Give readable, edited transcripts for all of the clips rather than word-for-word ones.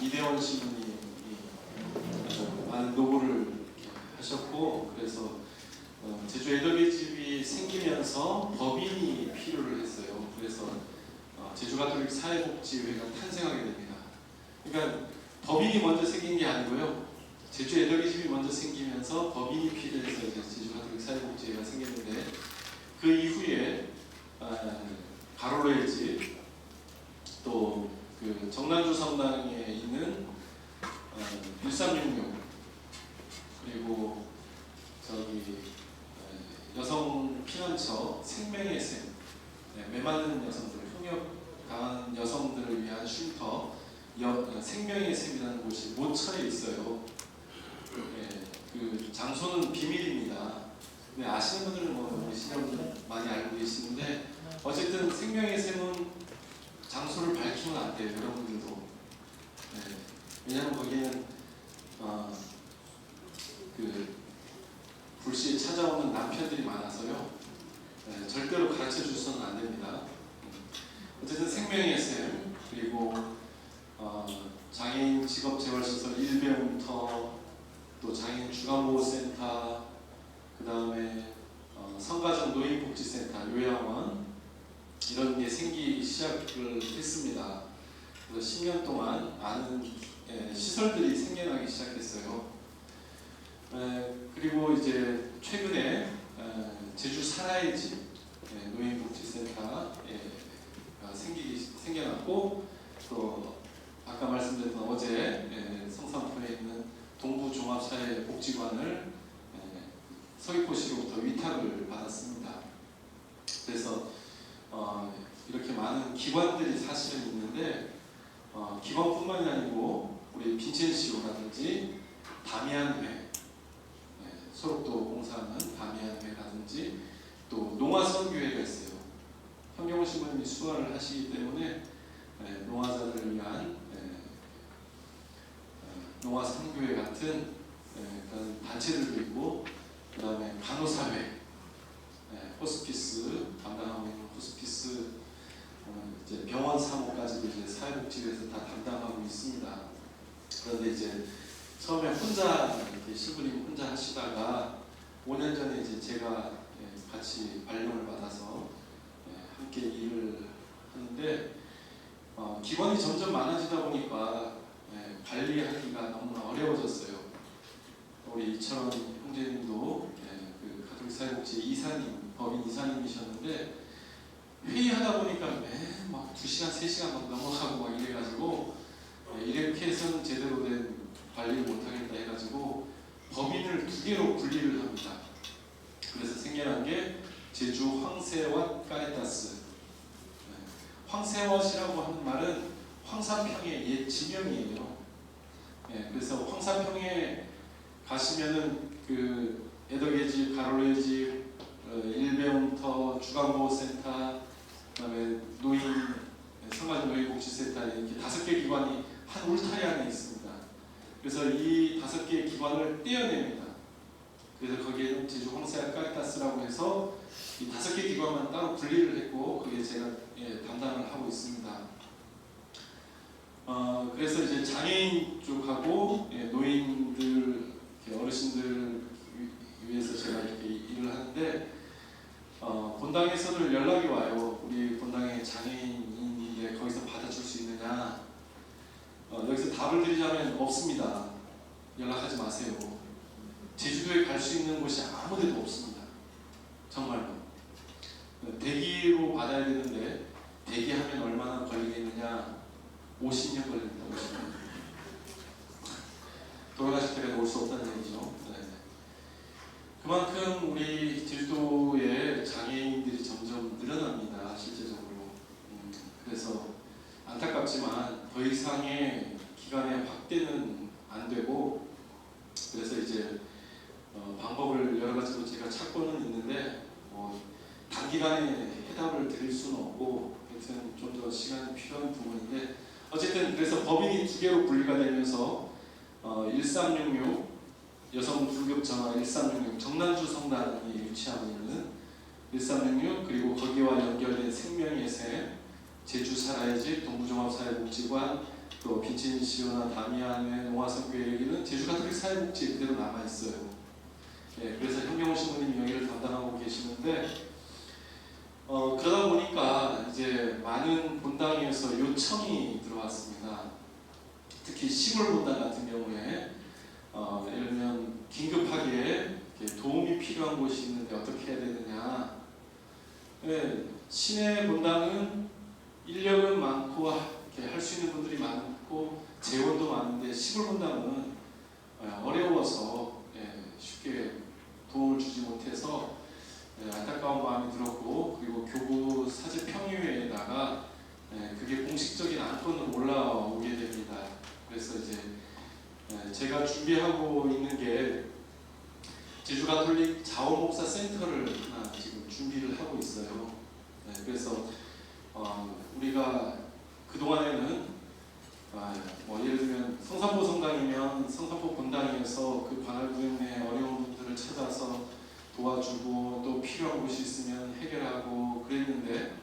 이대원 신부님이 아주 많은 노고를 이렇게 하셨고, 그래서 제주 애덕의 집이 생기면서 법인이 필요를 했어요. 그래서 제주 가톨릭 사회복지회가 탄생하게 됩니다. 그러니까 법인이 먼저 생긴 게 아니고요. 제주 애덕의 집이 먼저 생기면서 법인이 필요해서 이제 제주 가톨릭 사회복지회가 생겼는데, 그 이후에 가로로의 집, 또 그 정난주 성당에 있는 1366, 그리고 저기 여성 피난처 생명의 샘, 메마른 여성들, 흉역 강한 여성들을 위한 쉼터 생명의 샘이라는 곳이 모처에 있어요. 그 장소는 비밀입니다. 아시는 분들은 우리 신여분들 많이 알고 계시는데, 어쨌든 생명의 샘은 장소를 밝히면 안 돼요, 여러분들도. 왜냐하면 거기에는 그 불시에 찾아오는 남편들이 많아서요. 절대로 가르쳐 주서는 안 됩니다. 어쨌든 생명의 샘, 그리고 장애인 직업재활시설 1배움터, 또 장애인 주간보호센터, 그 다음에 성가정 노인복지센터, 요양원, 이런 게 생기기 시작을 했습니다. 그래서 10년 동안 많은 시설들이 생겨나기 시작했어요. 그리고 이제 최근에 제주 사라의 집 노인복지센터가 생겨났고, 또 아까 말씀드렸던 어제 성산포에 있는 동부종합사회복지관을 서귀포시로부터 위탁을 받았습니다. 그래서 이렇게 많은 기관들이 사실은 있는데, 기관뿐만이 아니고 우리 빈첸시오라든지 다미안회, 소록도 공사하는 다미안회라든지, 또 농화선교회가 있어요. 현경호 신부님이 수화를 하시기 때문에 농화자들을 위한 농화선교회 같은 그런 단체들도 있고, 그 다음에 간호사회, 호스피스 담당하고 있는 호스피스, 이제 병원 사무까지도 이제 사회복지에서 다 담당하고 있습니다. 그런데 이제 처음에 혼자 이렇게 신부님 혼자 하시다가 5년 전에 이제 제가 같이 발령을 받아서 함께 일을 하는데, 기관이 점점 많아지다 보니까 관리하기가 너무나 어려워졌어요. 우리 이철원 형제님도 그 가톨릭 사회복지 이사님, 법인 이사님이셨는데, 회의하다 보니까 막 2시간, 3시간 막 넘어가고 막 이래가지고, 이렇게 해서는 제대로 된 관리를 못하겠다 해가지고 법인을 2개로 분리를 합니다. 그래서 생겨난 게 제주 황새왓 카리타스. 황새왓이라고 하는 말은 황사평의 옛 지명이에요. 그래서 황사평에 가시면은 그 애덕의 집, 가로로의 집, 일배움터, 주간보호센터, 그다음에 노인, 성가정 노인복지센터, 이렇게 5개 기관이 한 울타리 안에 있습니다. 그래서 이 5개의 기관을 떼어냅니다. 그래서 거기에는 제주 황새왓 카리타스라고 해서 이 5개 기관만 따로 분리를 했고, 거기에 제가 담당을 하고 있습니다. 그래서 이제 장애인 쪽하고 노인들, 어르신들 위해서 제가 이렇게 일을 하는데, 본당에서는 연락이 와요. 우리 본당에 장애인인데 거기서 받아줄 수 있느냐. 여기서 답을 드리자면 없습니다. 연락하지 마세요. 제주도에 갈 수 있는 곳이 아무 데도 없습니다. 정말로. 대기로 받아야 되는데, 대기하면 얼마나 걸리겠느냐. 50년 걸립니다. 50년. 돌아가실 때까지 올 수 없다는 얘기죠. 그만큼 우리 제주도의 장애인들이 점점 늘어납니다. 실제적으로. 그래서 안타깝지만 더 이상의 기간의 확대는 안 되고, 그래서 이제 방법을 여러 가지로 제가 찾고는 있는데, 단기간에 해답을 드릴 수는 없고, 하여튼 좀 더 시간이 필요한 부분인데, 어쨌든 그래서 법인이 2개로 분리가 되면서 1366 여성 불급 전화 1366 정난주 성당이 유치하고 있는 1366, 그리고 거기와 연결된 생명의 샘, 제주 사라의 집, 동부종합사회복지관, 또 빈첸시오나 다미안의 농화선교회 여기는 제주가톨릭 사회복지 그대로 남아 있어요. 예, 그래서 현경호 신부님이 여기를 담당하고 계시는데 그러다 보니까 이제 많은 본당에서 요청이 들어왔습니다. 특히 시골 본당 같은 경우에 예를 들면 긴급하게 도움이 필요한 곳이 있는데 어떻게 해야 되느냐. 예, 시내 본당은 인력은 많고 할 수 있는 분들이 많고 재원도 많은데 시골 본당은 어려워서 쉽게 도움을 주지 못해서 안타까운 마음이 들었고, 그리고 교구 사제 평의회에다가 그게 공식적인 안건으로 올라오게 됩니다. 그래서 이제 제가 준비하고 있는 게 제주가톨릭 자원봉사 센터를 하나 지금 준비를 하고 있어요. 그래서 우리가 그동안에는 뭐 예를 들면 성산포 성당이면 성산포 본당에서 그 관할구역내 어려운 분들을 찾아서 도와주고 또 필요한 곳이 있으면 해결하고 그랬는데,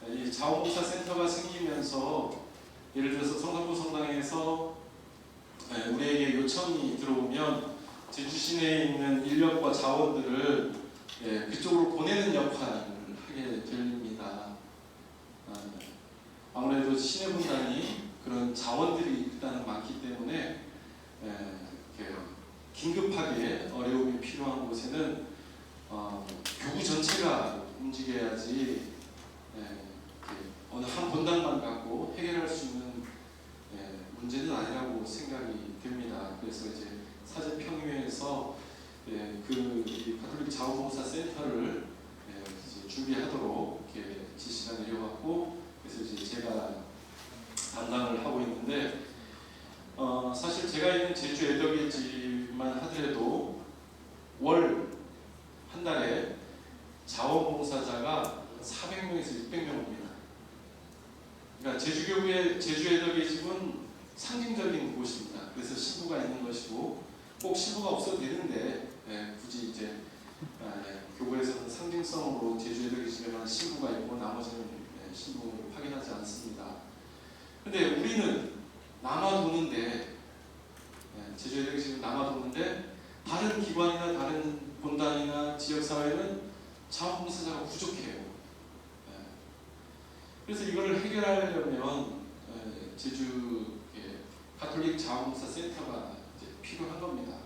이 자원봉사 센터가 생기면서 예를 들어서 성산포 성당에서 우리에게 요청이 들어오면 제주 시내에 있는 인력과 자원들을 그쪽으로 보내는 역할을 하게 됩니다. 아무래도 시내 분당이 그런 자원들이 일단은 많기 때문에 긴급하게 어려움이 필요한 곳에는 교구 전체가 움직여야지 어느 한 본당만 갖고 해결할 수 있는 문제는 아니라고 생각이 됩니다. 그래서 이제 사제평의회에서 그 가톨릭 자원봉사 센터를 이제 준비하도록 이렇게 지시가 내려왔고, 그래서 이제 제가 담당을 하고 있는데, 사실 제가 있는 제주 애덕이지만 하더라도 월 한 달에 자원봉사자가 400명에서 600명입니다. 그러니까 제주교구의 제주 애덕의 집은 상징적인 곳입니다. 그래서 신부가 있는 것이고, 꼭 신부가 없어도 되는데 굳이 이제 교구에서는 상징성으로 제주 애덕의 집에만 신부가 있고 나머지는 신부를 확인하지 않습니다. 근데 우리는 남아도는데, 제주 애덕의 집은 남아도는데 다른 기관이나 다른 본당이나 지역사회는 자원봉사자가 부족해요. 그래서 이거를 해결하려면 제주 가톨릭 자원봉사 센터가 이제 필요한 겁니다.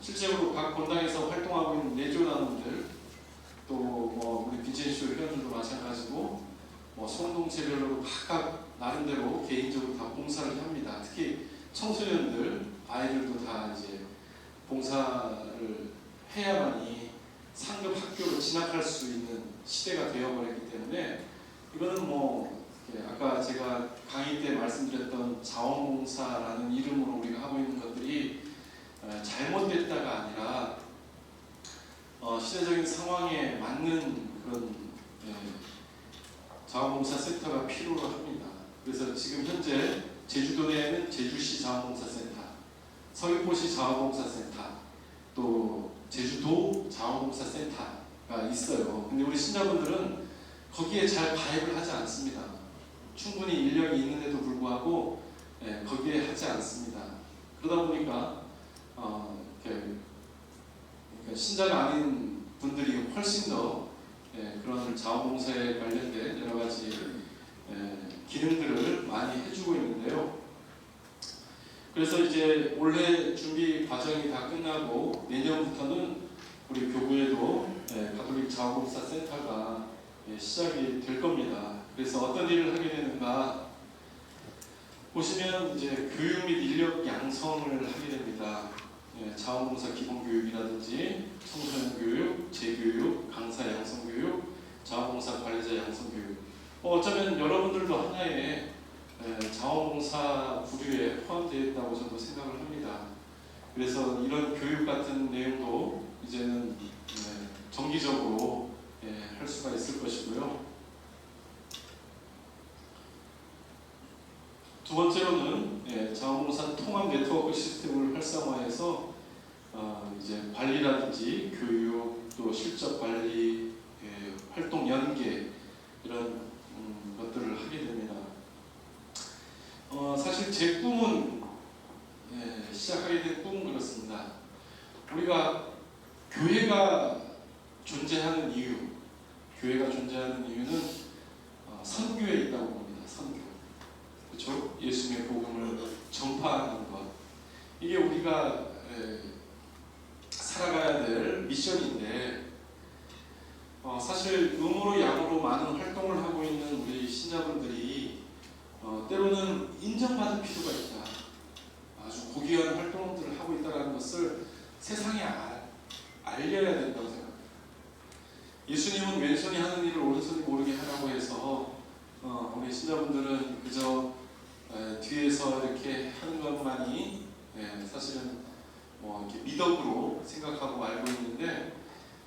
실제로 각 본당에서 활동하고 있는 내조나눔들, 또 뭐 우리 빈첸시오 회원들도 마찬가지고 뭐 소공동체별로 각각 나름대로 개인적으로 다 봉사를 합니다. 특히 청소년들, 아이들도 다 이제 봉사를 해야만이 상급 학교로 진학할 수 있는 시대가 되어버렸기 때문에, 이거는 뭐 아까 제가 강의 때 말씀드렸던 자원봉사라는 이름으로 우리가 하고 있는 것들이 잘못됐다가 아니라 시대적인 상황에 맞는 그런 자원봉사 센터가 필요합니다. 그래서 지금 현재 제주도 내에는 제주시 자원봉사센터, 서귀포시 자원봉사센터, 또 제주도 자원봉사센터가 있어요. 근데 우리 신자분들은 거기에 잘 가입을 하지 않습니다. 충분히 인력이 있는데도 불구하고 거기에 하지 않습니다. 그러다 보니까 그러니까 신자가 아닌 분들이 훨씬 더 그런 자원봉사에 관련된 여러 가지 기능들을 많이 해주고 있는데요. 그래서 이제 올해 준비 과정이 다 끝나고 내년부터는 우리 교구에도 가톨릭 자원봉사 센터가 시작이 될 겁니다. 그래서 어떤 일을 하게 되는가 보시면 이제 교육 및 인력 양성을 하게 됩니다. 자원봉사 기본교육이라든지 청소년 교육, 재교육, 강사 양성 교육, 자원봉사 관리자 양성 교육. 어쩌면 여러분들도 하나의 자원봉사 부류에 포함되어 있다고 저도 생각을 합니다. 그래서 이런 교육 같은 내용도 이제는 정기적으로 할 수가 있을 것이고요. 두 번째로는 자원봉사 통합 네트워크 시스템을 활성화해서 이제 관리라든지 교육, 또 실적 관리, 활동 연계 이런 것들을 하게 됩니다. 사실 시작하게 된 꿈은 그렇습니다. 우리가 교회가 존재하는 이유는 선교에 있다고 봅니다. 선교. 그렇죠? 예수님의 복음을 전파하는 것. 이게 우리가 살아가야 될 미션인데, 사실 음으로 양으로 많은 활동을 하고 있는 우리 신자분들이 때로는 인정받을 필요가 있다. 아주 고귀한 활동들을 하고 있다는 것을 세상에 알려야 된다고 생각합니다. 예수님은 왼손이 하는 일을 오른손이 모르게 하라고 해서 우리 신자분들은 그저 뒤에서 이렇게 하는 것만이 사실은 이렇게 미덕으로 생각하고 알고 있는데,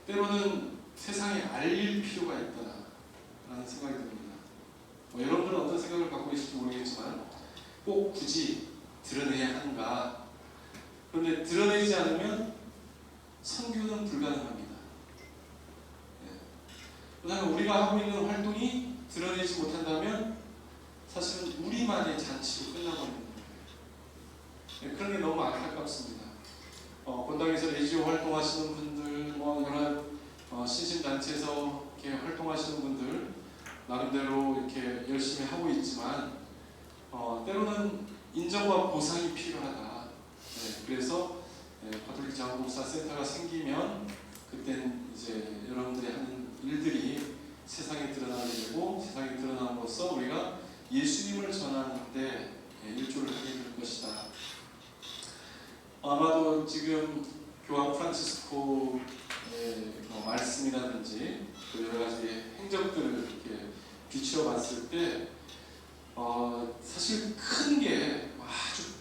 때로는 세상에 알릴 필요가 있다라는 생각이 듭니다. 여러분들은 어떤 생각을 갖고 계실지 모르겠지만 꼭 굳이 드러내야 하는가? 그런데 드러내지 않으면 선교는 불가능합니다. 그다음에 우리가 하고 있는 활동이 드러내지 못한다면 사실은 우리만의 잔치로 끝나버리는 거예요. 그런 게 너무 안타깝습니다. 본당에서 레지오 활동하시는 분들, 여러 신신단체에서 이렇게 활동하시는 분들 나름대로 이렇게 열심히 하고 있지만 때로는 인정과 보상이 필요하다. 그래서 가톨릭 자원봉사 센터가 생기면 그땐 이제 여러분들이 하는 일들이 세상에 드러나게 되고, 세상에 드러남으로써 우리가 예수님을 전하는 데 일조를 하게 될 것이다. 아마도 지금 교황 프란치스코의 말씀이라든지 또 여러 가지 행적들을 이렇게 비추어 봤을 때 사실 아주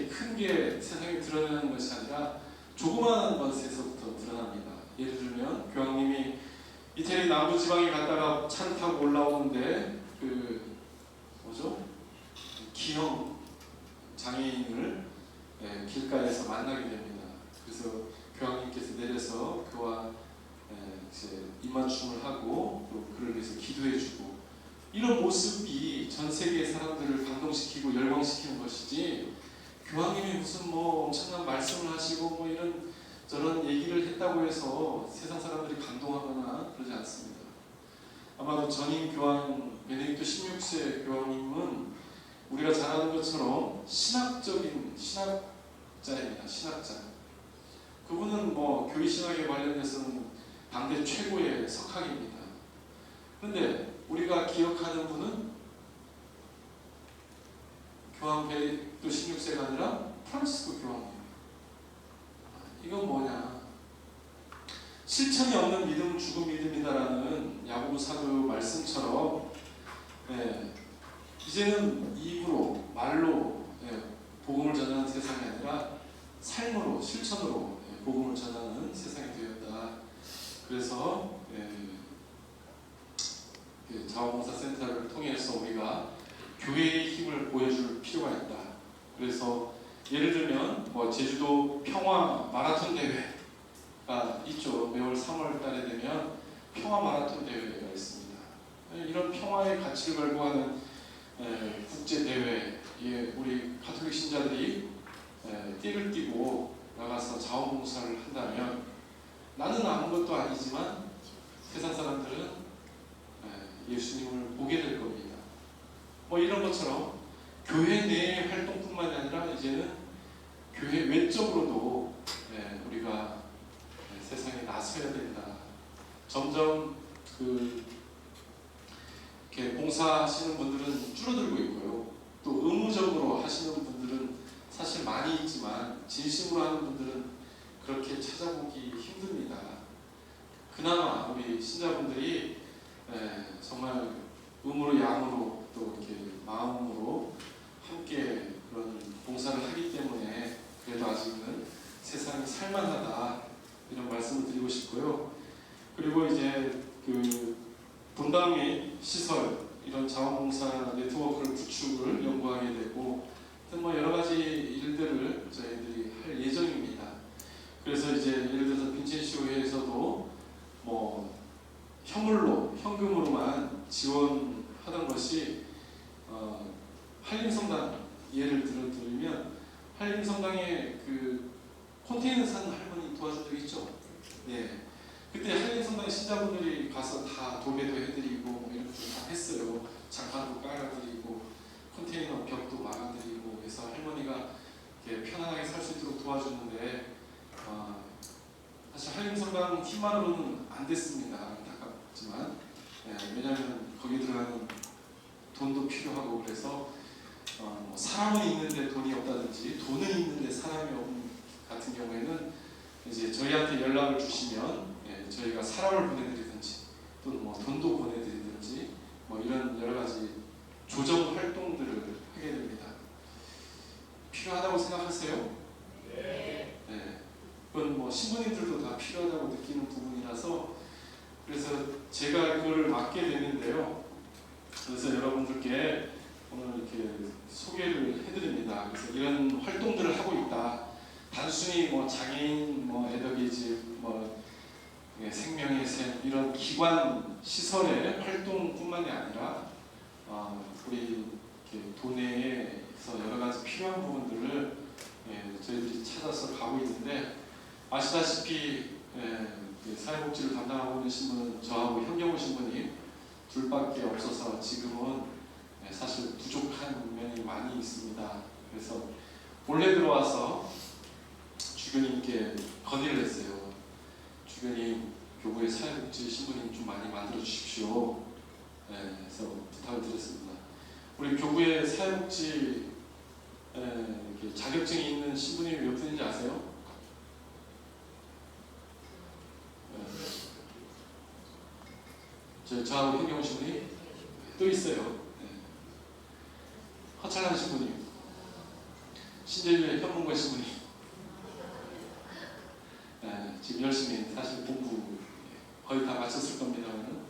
큰 게 세상에 드러나는 것이 아니라 조그마한 것에서부터 드러납니다. 예를 들면 교황님이 이태리 남부지방에 갔다가 차를 타고 올라오는데 기형 장애인을 길가에서 만나게 됩니다. 그래서 교황님께서 내려서 그와 이제 입맞춤을 하고 또 그를 위해서 기도해주고, 이런 모습이 전 세계 사람들을 감동시키고 열광시키는 것이지, 교황님이 무슨 엄청난 말씀을 하시고 이런 저런 얘기를 했다고 해서 세상 사람들이 감동하거나 그러지 않습니다. 아마도 전임 교황 베네딕토 16세 교황님은 우리가 잘 아는 것처럼 신학자입니다. 신학자. 그분은 교리 신학에 관련해서는 당대 최고의 석학입니다. 그런데 우리가 기억하는 분은 교황 베네딕토 16세가 아니라 프란시스코 교황입니다. 이건 뭐냐? 실천이 없는 믿음은 죽은 믿음이다라는 야고보 사도 말씀처럼 이제는 입으로 말로 복음을 전하는 세상이 아니라 삶으로 실천으로 복음을 전하는 세상이 되었다. 그래서 자원봉사 센터를 통해서 우리가 교회의 힘을 보여줄 필요가 있다. 그래서 예를 들면 제주도 평화 마라톤 대회가 있죠. 매월 3월 달에 되면 평화 마라톤 대회가 있습니다. 이런 평화의 가치를 걸고 하는 국제 대회에 우리 가톨릭 신자들이 띠를 띠고 나가서 자원봉사를 한다면, 나는 아무것도 아니지만 세상 사람들은 예수님을 보게 될 겁니다. 이런 것처럼 교회 내의 활동뿐만이 아니라 이제는 교회 외적으로도 우리가 세상에 나서야 된다. 점점 이렇게 봉사하시는 분들은 줄어들고 있고요. 또 의무적으로 하시는 분들은 사실 많이 있지만 진심으로 하는 분들은 그렇게 찾아보기 힘듭니다. 그나마 우리 신자분들이 정말 음으로 양으로 또 이렇게 마음으로 함께 그런 봉사를 하기 때문에 그래도 아직은 세상이 살만하다, 이런 말씀을 드리고 싶고요. 그리고 이제 분당 및 시설 이런 자원봉사 네트워크를 구축을 연구하게 되고, 여러 가지 일들을 저희들이 할 예정입니다. 그래서 이제 예를 들어서 빈첸시오회에서도 현금으로만 지원하던 것이 한림성당 예를 들면 한림 성당에 그 컨테이너 산 할머니 도와준 적 있죠? 네. 그때 한림 성당 신자분들이 가서 다 도배도 해드리고 뭐 이런 거 다 했어요. 장판도 깔아드리고 컨테이너 벽도 막아드리고 해서 할머니가 이렇게 편안하게 살 수 있도록 도와줬는데 사실 한림 성당 힘만으로는 안 됐습니다. 안타깝지만 왜냐하면 거기 들어가는 돈도 필요하고 그래서 뭐 사람은 있는데 돈이 없다든지 돈은 있는데 사람이 없는 같은 경우에는 이제 저희한테 연락을 주시면 저희가 사람을 보내드리든지 또는 뭐 돈도 보내드리든지 뭐 이런 여러 가지 조정 활동들을 하게 됩니다. 필요하다고 생각하세요? 네. 그건 뭐 신부님들도 다 필요하다고 느끼는 부분이라서 그래서 제가 그거를 맡게 되는데요. 그래서 여러분들께 오늘 이렇게 소개를 해드립니다. 그래서 이런 활동들을 하고 있다. 단순히 뭐 장애인, 뭐 에더게이지, 뭐 생명의 샘 이런 기관 시설의 활동뿐만이 아니라 우리 도내에서 여러 가지 필요한 부분들을 저희들이 찾아서 가고 있는데 아시다시피 사회복지를 담당하고 있는 신분은 저하고 현경호 신부님 둘밖에 없어서 지금은 사실 부족한 면이 많이 있습니다. 그래서 본래 들어와서 주교님께 건의를 했어요. 주교님, 교구의 사회복지 신부님 좀 많이 만들어 주십시오. 그래서 부탁을 드렸습니다. 우리 교구의 사회복지 자격증이 있는 신부님이 몇 분인지 아세요? 저하고 현경호 신부님 또 있어요. 허찬란 신부님, 신재유의 현문관 신부님. 지금 열심히 사실 공부 거의 다 마쳤을 겁니다만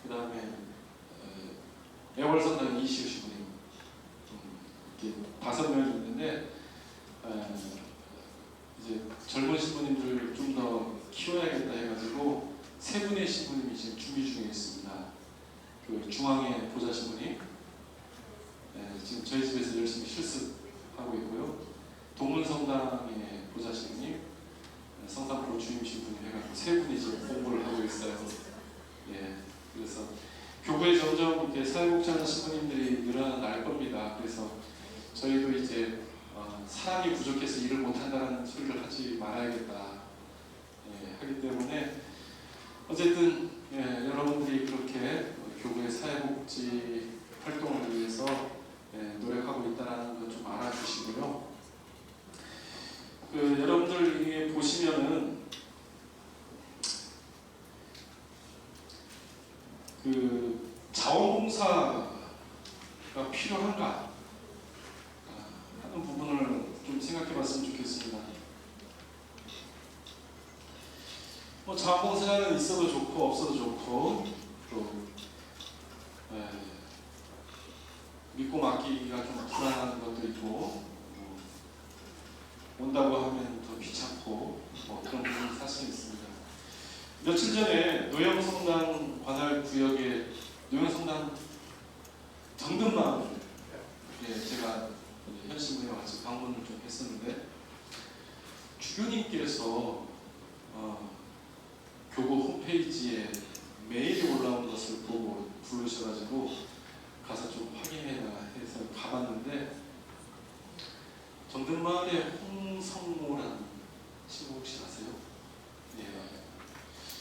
그 다음에 애월선당 이시우 신부님 이렇게 5명이 있는데 이제 젊은 신부님들 좀 더 키워야겠다 해가지고 3분의 신부님이 지금 준비 중에 있습니다. 그 중앙의 보좌 신부님 지금 저희 집에서 열심히 실습하고 있고요. 동문성당의 보좌 신부님, 성산포 주임 신부님 해가지고 3분이 지금 공부를 하고 있어요. 그래서 교구에 점점 이렇게 사회복지하는 신부님들이 늘어날 겁니다. 그래서 저희도 이제 사람이 부족해서 일을 못한다는 소리를 하지 말아야겠다 하기 때문에 어쨌든 여러분들이 그렇게 교구의 사회복지 활동을 위해서 노력하고 있다는 것 좀 알아주시고요. 여러분들 이게 보시면은 자원봉사가 필요한가 하는 부분을 좀 생각해봤으면 좋겠습니다. 뭐 자원봉사는 있어도 좋고 없어도 좋고 또 믿고 맡기기가 좀 불안한 것도 있고 온다고 하면 더 귀찮고 뭐 그런 부분이 사실 있습니다. 며칠 전에 노영성당 관할 구역의 노영성당 정든마을 제가 현 신부님과 같이 방문을 좀 했었는데 주교님께서 교구 홈페이지에 메일이 올라온 것을 보고 부르셔가지고 가서 좀 확인해라 해서 가봤는데 정든마을의 홍성모라는 친구 혹시 아세요?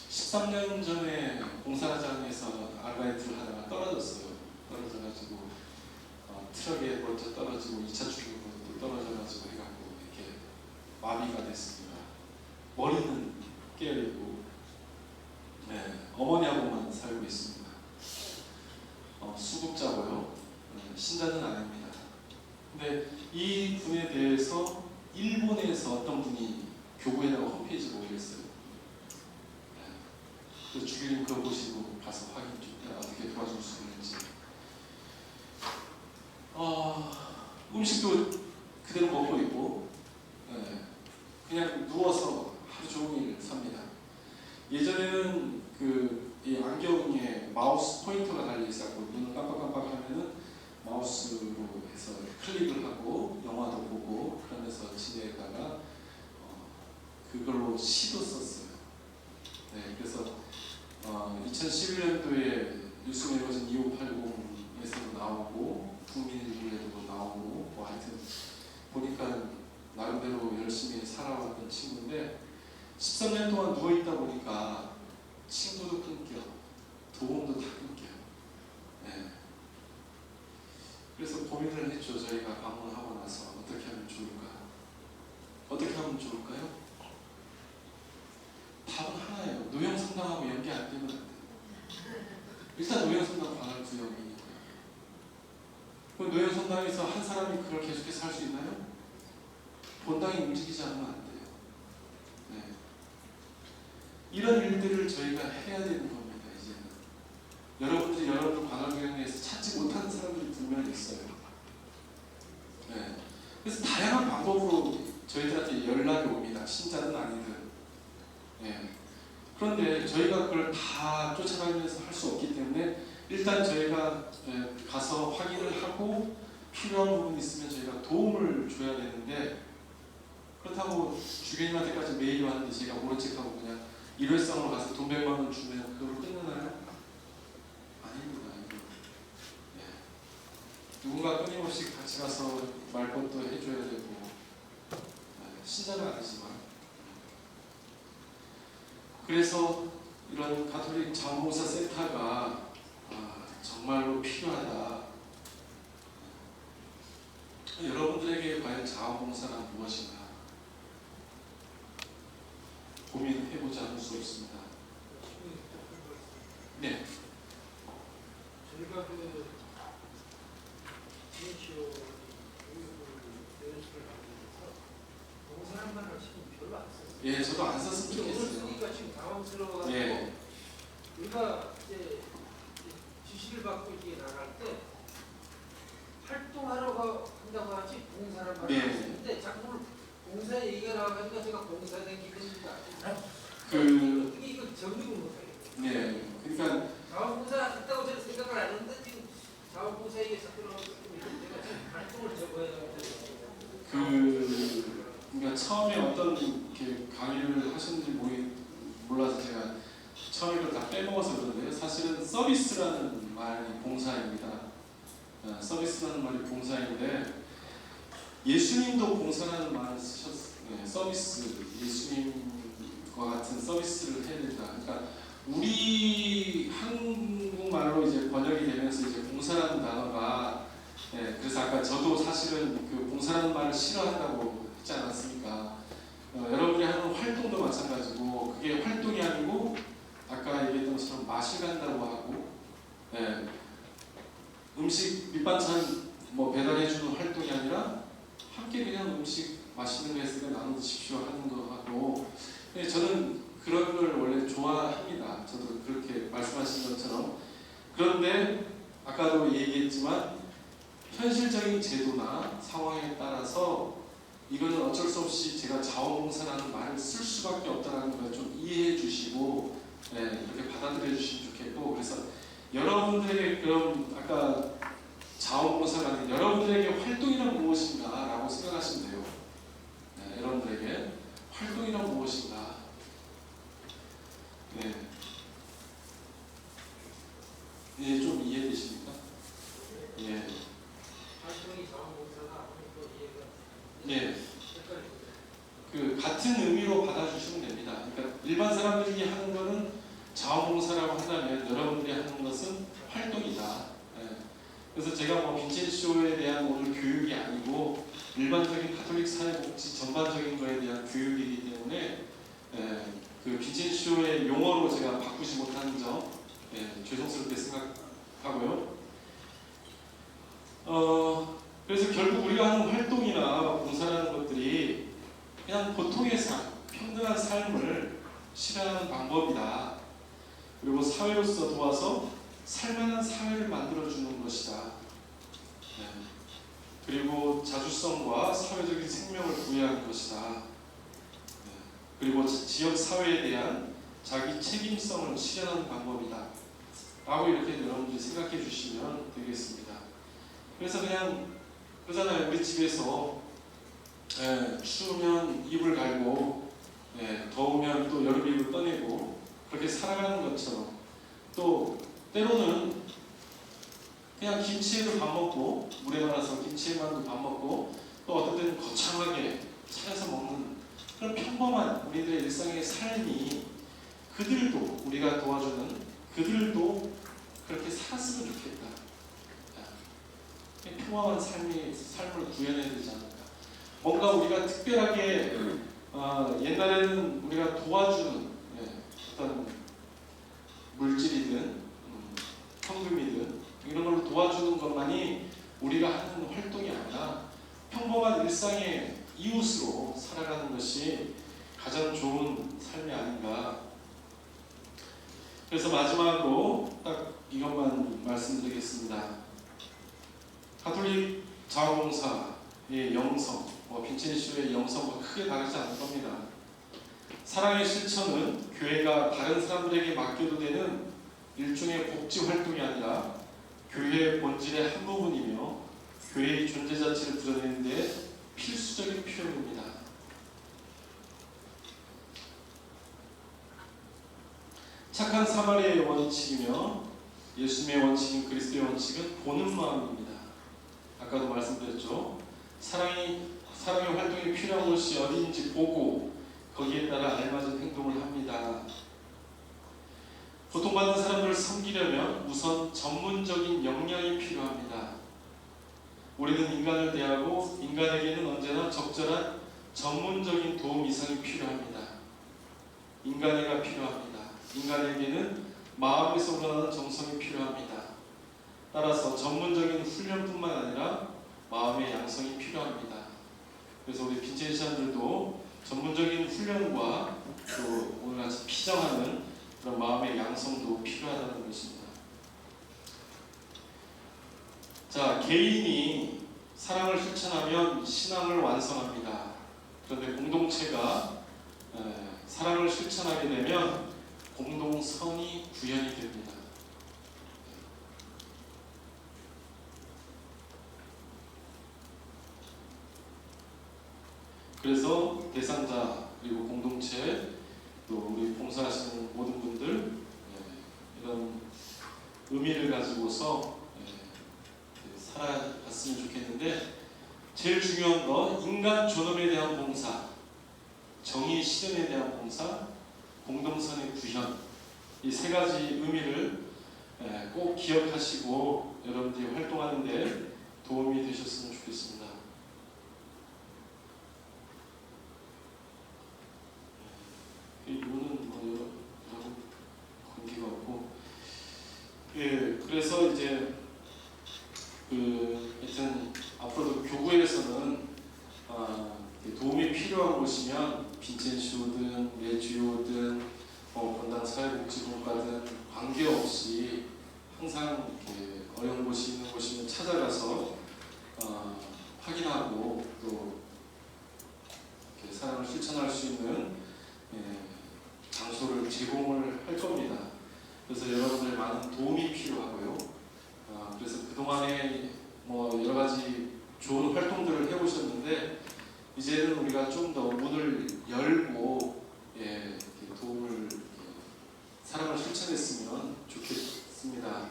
13년 전에 공사장에서 아르바이트를 하다가 떨어졌어요. 떨어져가지고 트럭에 먼저 떨어지고 2차 출구도 떨어져가지고 해갖고 이렇게 마비가 됐습니다. 머리는 깨어있고 어머니하고만 살고 있습니다. 수급자고요. 신자는 아닙니다. 근데 이 분에 대해서 일본에서 어떤 분이 교구에다가 홈페이지를 올렸어요. 그래서 주교님 그거 보시고 가서 확인 좀 해라. 어떻게 도와줄 수 있는지. 음식도 그대로 먹고 있고 그냥 누워서 하루 종일 삽니다. 예전에는 이 안경에 마우스 포인터가 달려 있었고 눈을 깜빡깜빡하면은 마우스로 해서 클릭을 하고 영화도 보고 그러면서 하면서 지내다가 그걸로 시도 썼어요. 네, 그래서 2011년도에 뉴스 매거진 2580에서도 나오고 국민일보에도 나오고 뭐 하여튼 보니까 나름대로 열심히 살아왔던 친구인데 13년 동안 누워있다 보니까 친구도 끊겨, 도움도 다 끊겨요. 네. 그래서 고민을 했죠. 저희가 방문하고 나서 어떻게 하면 좋을까? 어떻게 하면 좋을까요? 답은 하나예요. 노형성당하고 연계 안 되면 안 돼요. 일단 노형성당 관할 구역이니까요. 그럼 노형성당에서 한 사람이 그걸 계속해서 할 수 있나요? 본당이 움직이지 않으면 안 돼요. 네. 이런 일들을 저희가 해야 되는 겁니다. 이제는 여러분들 관할 구역 내에서 찾지 못하는 사람들이 분명히 있어요. 네. 그래서 다양한 방법으로 저희들한테 연락이 옵니다. 신자든 아니든. 네. 그런데 저희가 그걸 다 쫓아가면서 할 수 없기 때문에 일단 저희가 가서 확인을 하고 필요한 부분이 있으면 저희가 도움을 줘야 되는데, 그렇다고 주교님한테까지 메일이 왔는데 제가 모른 척하고 그냥 일회성으로 가서 돈 100만 원 주면 그걸로 끝나나요? 아닙니다. 네. 누군가 끊임없이 같이 가서 말 것도 해줘야 되고, 신자는 아니지만. 그래서 이런 가톨릭 자원봉사 센터가 정말로 필요하다. 여러분들에게 과연 자원봉사란 무엇인가 고민해보지 않을 수 없습니다. 네. 저희가 지혜시오 연습을 하기 위해서 봉사란만 할 시간 별로 안 썼어요. 예, 저도 안 썼으면 좋겠어요. 쓰기가 지금 당황스러워가지고 예. 우리가 이제 지시를 받고 이제 나갈 때 활동하러 한다고 하지 봉사란 말을 안 쓰는데 자꾸 봉사 얘기가 나와가지고 제가 봉사된 기분입니다. 어떻게 이거 정리를 못해요. 네, 그러니까 자원봉사 했다고 저는 생각을 안 했는데 지금 자원봉사 얘기 자꾸 나와서 제가 지금 활동을 적어야 되는데 그러니까 처음에 어떤 이렇게 강의를 하셨는지 몰라서 제가 처음에 그걸 다 빼먹어서 그런데요. 사실은 서비스라는 말이 봉사입니다. 서비스라는 말이 봉사인데 예수님도 봉사라는 말을 쓰셨어요. 네, 서비스, 예수님과 같은 서비스를 해야 된다. 그러니까 우리 한국말로 이제 번역이 되면서 이제 봉사라는 단어가 그래서 아까 저도 사실은 그 봉사라는 말을 싫어한다고 했지 않았습니까? 여러분이 하는 활동도 마찬가지고 그게 활동이 아니고 아까 얘기했던 것처럼 마실 간다고 하고 음식 밑반찬 뭐 배달해주는 활동이 아니라 함께 그냥 음식 맛있는 거 했으니까 나눠 드십시오 하는 거 하고 저는 그런 걸 원래 좋아합니다. 저도 그렇게 말씀하신 것처럼. 그런데 아까도 얘기했지만 현실적인 제도나 상황에 따라서 이거는 어쩔 수 없이 제가 자원봉사라는 말을 쓸 수밖에 없다는 걸 좀 이해해 주시고 이렇게 받아들여 주시면 좋겠고, 그래서 여러분들에게 그럼 아까 자원봉사가 아닌 여러분들에게 활동이란 무엇인가 라고 생각하시면 돼요. 여러분들에게 활동이란 무엇인가. 예, 좀 이해되십니까? 예. 활동이 자원봉사가 아무것도 이해가 예. 그 같은 의미로 받아주시면 됩니다. 그러니까 일반 사람들이 하는 거는 자원봉사라고 한다면 여러분들이 하는 것은 활동이다. 그래서 제가 뭐 빈첸쇼에 대한 오늘 교육이 아니고 일반적인 가톨릭 사회복지 전반적인 거에 대한 교육이기 때문에 그 빈첸쇼의 용어로 제가 바꾸지 못하는 점 죄송스럽게 생각하고요. 그래서 결국 우리가 하는 활동이나 봉사라는 것들이 그냥 보통의 삶, 평등한 삶을 실현하는 방법이다. 그리고 사회로서 도와서 살만한 사회를 만들어주는 것이다. 그리고 자주성과 사회적인 생명을 부여하는 것이다. 그리고 지역 사회에 대한 자기 책임성을 실현하는 방법이다. 라고 이렇게 여러분들이 생각해 주시면 되겠습니다. 그래서 그냥 그러잖아요. 우리 집에서 추우면 이불 갈고 더우면 또 여름 이불 꺼내고 그렇게 살아가는 것처럼 또 때로는 그냥 김치에도 밥 먹고 물에 말아서 김치에만도 밥 먹고 또 어떤 때는 거창하게 차려서 먹는 그런 평범한 우리들의 일상의 삶이 그들도 우리가 도와주는 그들도 그렇게 살았으면 좋겠다. 평범한 삶을 구현해야 되지 않을까. 뭔가 우리가 특별하게 옛날에는 우리가 도와주는 어떤 물질이든 현금이든 이런 걸로 도와주는 것만이 우리가 하는 활동이 아니라 평범한 일상의 이웃으로 살아가는 것이 가장 좋은 삶이 아닌가. 그래서 마지막으로 딱 이것만 말씀드리겠습니다. 가톨릭 자원봉사의 영성, 빈첸시오의 영성과 크게 다르지 않을 겁니다. 사랑의 실천은 교회가 다른 사람들에게 맡겨도 되는 일종의 복지 활동이 아니라 교회의 본질의 한 부분이며 교회의 존재 자체를 드러내는 데 필수적인 표현입니다. 착한 사마리아의 원칙이며 예수님의 원칙인 그리스도의 원칙은 보는 마음입니다. 아까도 말씀드렸죠. 사랑의 활동이 필요한 곳이 어디인지 보고 거기에 따라 알맞은 행동을 합니다. 고통받는 사람들을 섬기려면 우선 전문적인 역량이 필요합니다. 우리는 인간을 대하고 인간에게는 언제나 적절한 전문적인 도움 이상이 필요합니다. 인간애가 필요합니다. 인간에게는 마음에서 우러나는 정성이 필요합니다. 따라서 전문적인 훈련뿐만 아니라 마음의 양성이 필요합니다. 그래서 우리 빈첸시안들도 전문적인 훈련과 또 오늘같이 피정하는 그런 마음의 양성도 필요하다는 것입니다. 자, 개인이 사랑을 실천하면 신앙을 완성합니다. 그런데 공동체가 사랑을 실천하게 되면 공동선이 구현이 됩니다. 그래서 대상자 그리고 공동체 또 우리 봉사하시는 모든 분들 이런 의미를 가지고서 살아갔으면 좋겠는데 제일 중요한 건 인간 존엄에 대한 봉사, 정의 실현에 대한 봉사, 공동선의 구현 이 세 가지 의미를 꼭 기억하시고 여러분들이 활동하는 데 도움이 되셨으면 좋겠습니다. 이거는 뭐 여러 관계가 없고 그래서 이제 하여튼 앞으로도 교구에서는 도움이 필요한 곳이면 빈첸시오든 레지오든 본당 사회복지분과든 관계없이 항상 이렇게 어려운 곳이 있는 곳이면 찾아가서 확인하고 또 이렇게 사랑을 실천할 수 있는 장소를 제공을 할 겁니다. 그래서 여러분들 많은 도움이 필요하고요. 그래서 그동안에 여러 가지 좋은 활동들을 해보셨는데 이제는 우리가 좀 더 문을 열고 도움을 사랑을 실천했으면 좋겠습니다.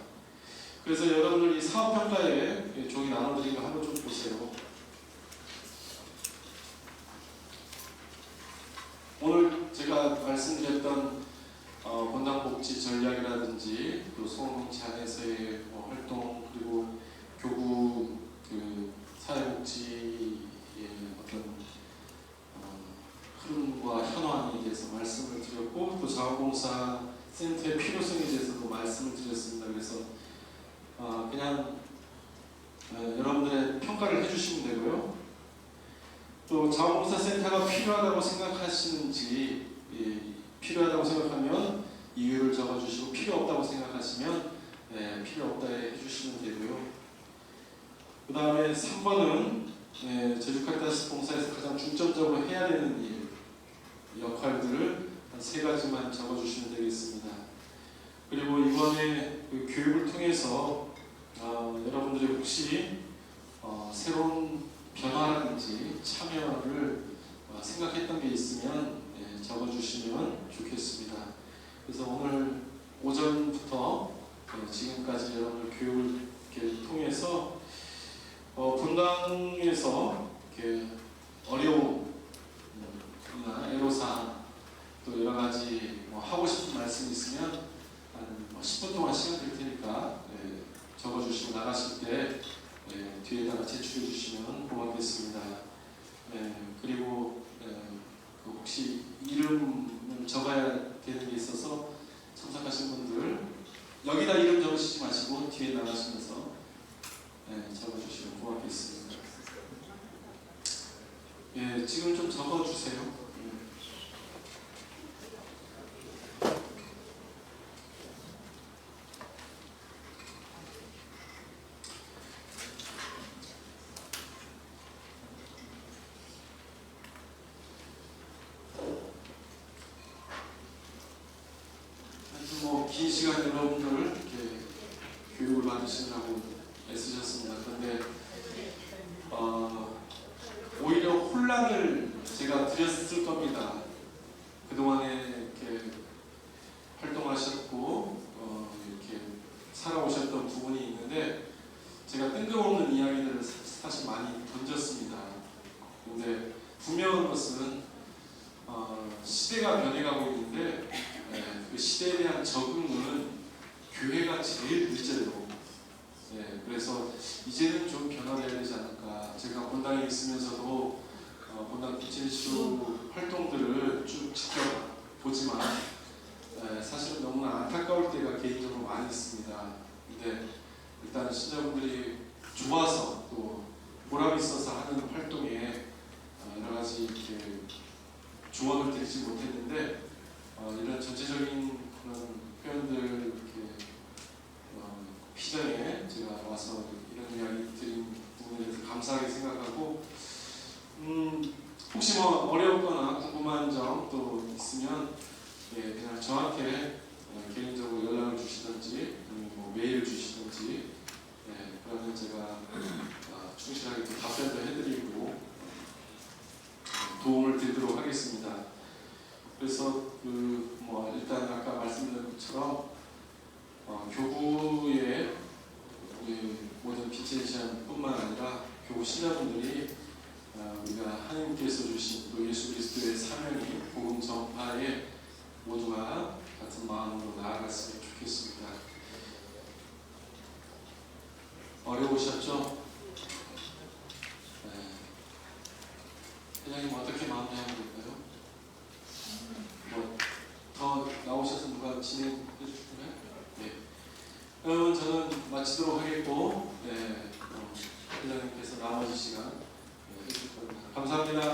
그래서 여러분들 이 사업평가에 종이 나눠드린 거 한번 좀 보세요. 오늘 제가 말씀드렸던 본당복지 전략이라든지 또 소원공치 안에서의 활동 그리고 교구 사회복지의 어떤 흐름과 현황에 대해서 말씀을 드렸고 또 자원봉사 센터의 필요성에 대해서도 말씀을 드렸습니다. 그래서 그냥 여러분들의 평가를 해주시면 되고요. 또 자원봉사 센터가 필요하다고 생각하시는지 필요하다고 생각하면 이유를 적어주시고 필요 없다고 생각하시면 필요 없다 해주시면 되고요. 그 다음에 3번은 제주 카리타스 봉사에서 가장 중점적으로 해야 되는 일, 역할들을 한 3가지만 적어주시면 되겠습니다. 그리고 이번에 교육을 통해서 여러분들이 혹시 새로운 변화라든지 참여를 생각했던 게 있으면 적어주시면 좋겠습니다. 그래서 오늘 오전부터 지금까지 여러분들 교육을 이렇게 통해서 본당에서 이렇게 어려움이나 애로사항 또 여러 가지 하고 싶은 말씀 있으면 한 10분 동안 시간 드릴 테니까 적어주시고 나가실 때 뒤에다가 제출해 주시면 고맙겠습니다. 그리고 그 혹시 이름을 적어야 되는 게 있어서 참석하신 분들 여기다 이름 적으시지 마시고 뒤에 나가시면서 적어주시면 고맙겠습니다. 지금 좀 적어주세요. 긴 시간 여러분들 이렇게 교육을 받으시느라고 애쓰셨습니다. 그런데 오히려 혼란을 제가 드렸을 겁니다. 그동안에 이렇게 활동하셨고 이렇게 살아오셨던 부분이 있는데 제가 뜬금없는 이야기들을 사실 많이 던졌습니다. 그런데 분명한 것은 시대가 변해가고 있는데 그 시대에 대한 적응은 교회가 제일 늦어요. 그래서 이제는 좀 변화돼야 되지 않을까. 제가 본당에 있으면서도 본당 빛의주 활동들을 쭉 지켜보지만 사실은 너무나 안타까울 때가 개인적으로 많이 있습니다. 근데 일단 신자분들이 좋아서 또 보람 있어서 하는 활동에 여러 가지 이렇게 조언을 드리지 못했는데 이런 전체적인 그런 표현들 이렇게 피전에 제가 와서 이런 이야기 드린 부분에 대해서 감사하게 생각하고 혹시 어려웠거나 궁금한 점도 있으면 그냥 저한테 개인적으로 연락을 주시든지 메일을 주시든지 그러면 제가 충실하게 또 답변도 해드리고 도움을 드리도록 하겠습니다. 그래서 일단 아까 말씀드린 것처럼 교구의 모든 빛의 시간뿐만 아니라 교구 신자분들이 우리가 하나님께서 주신 또 예수 그리스도의 사명이 복음 전파에 모두가 같은 마음으로 나아갔으면 좋겠습니다. 어려우셨죠? 회장님 어떻게 마무리하면 될까요? 더 나오셔서 누가 진행해 주실까요? 그러면 저는 마치도록 하겠고 회장님께서 나머지 시간 해주실 겁니다. 감사합니다.